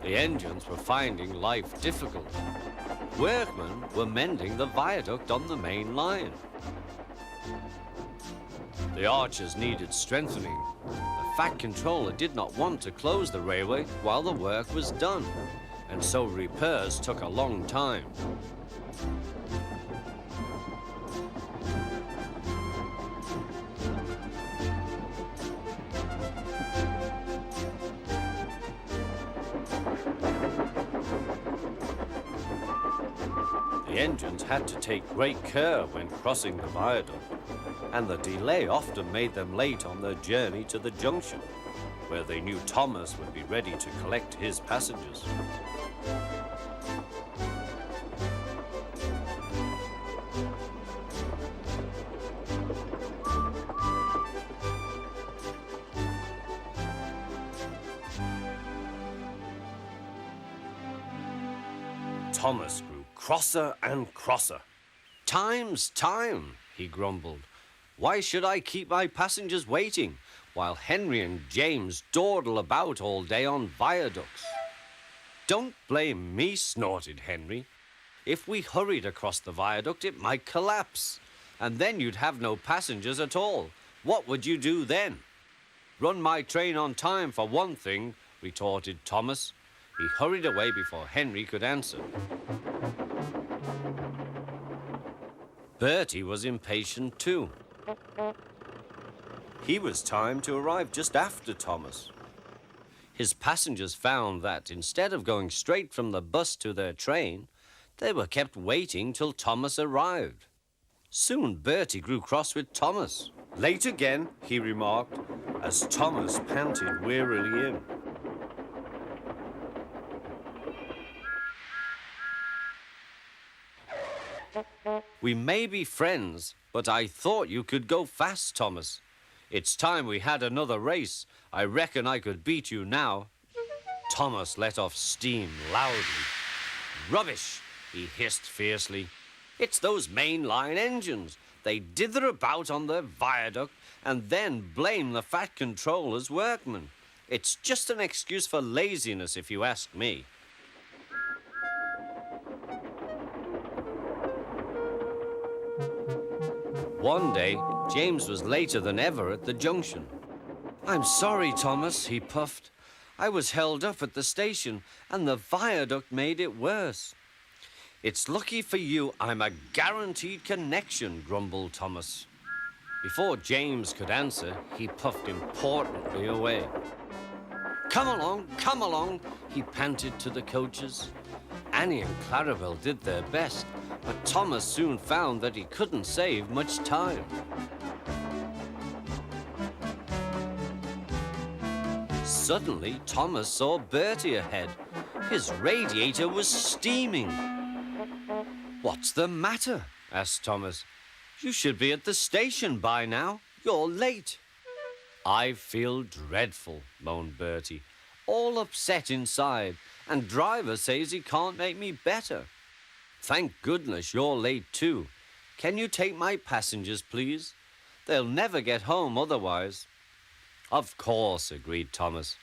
The engines were finding life difficult. Workmen were mending the viaduct on the main line. The arches needed strengthening. The Fat Controller did not want to close the railway while the work was done, and so repairs took a long time. The engines had to take great care when crossing the viaduct, and the delay often made them late on their journey to the junction, where they knew Thomas would be ready to collect his passengers. Thomas grew crosser and crosser. "Time's time," he grumbled. "Why should I keep my passengers waiting while Henry and James dawdle about all day on viaducts?" "Don't blame me," snorted Henry. "If we hurried across the viaduct, it might collapse, and then you'd have no passengers at all. What would you do then?" "Run my train on time, for one thing," retorted Thomas. He hurried away before Henry could answer. Bertie was impatient too. He was timed to arrive just after Thomas. His passengers found that instead of going straight from the bus to their train, they were kept waiting till Thomas arrived. Soon Bertie grew cross with Thomas. "Late again," he remarked, as Thomas panted wearily in. "We may be friends, but I thought you could go fast, Thomas. It's time we had another race. I reckon I could beat you now." Thomas let off steam loudly. "Rubbish," he hissed fiercely. "It's those mainline engines. They dither about on their viaduct and then blame the Fat Controller's workmen. It's just an excuse for laziness, if you ask me." One day, James was later than ever at the junction. "I'm sorry, Thomas," he puffed. "I was held up at the station, and the viaduct made it worse." "It's lucky for you I'm a guaranteed connection," grumbled Thomas. Before James could answer, he puffed importantly away. Come along," he panted to the coaches. Annie and Clarabel did their best, but Thomas soon found that he couldn't save much time. Suddenly, Thomas saw Bertie ahead. His radiator was steaming. "What's the matter?" asked Thomas. "You should be at the station by now. You're late." "I feel dreadful," moaned Bertie. "All upset inside, and driver says he can't make me better." "Thank goodness you're late too. Can you take my passengers, please? They'll never get home otherwise." "Of course," agreed Thomas.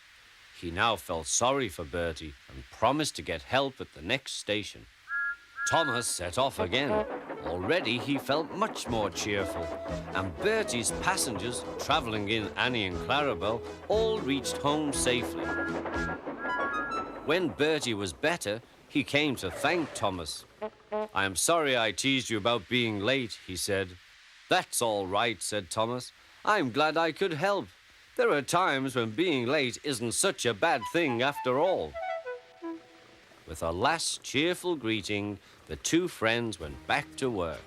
He now felt sorry for Bertie and promised to get help at the next station. Thomas set off again. Already he felt much more cheerful, and Bertie's passengers, travelling in Annie and Clarabel, all reached home safely. When Bertie was better, he came to thank Thomas. "I am sorry I teased you about being late," he said. "That's all right," said Thomas. "I'm glad I could help. There are times when being late isn't such a bad thing after all." With a last cheerful greeting, the two friends went back to work.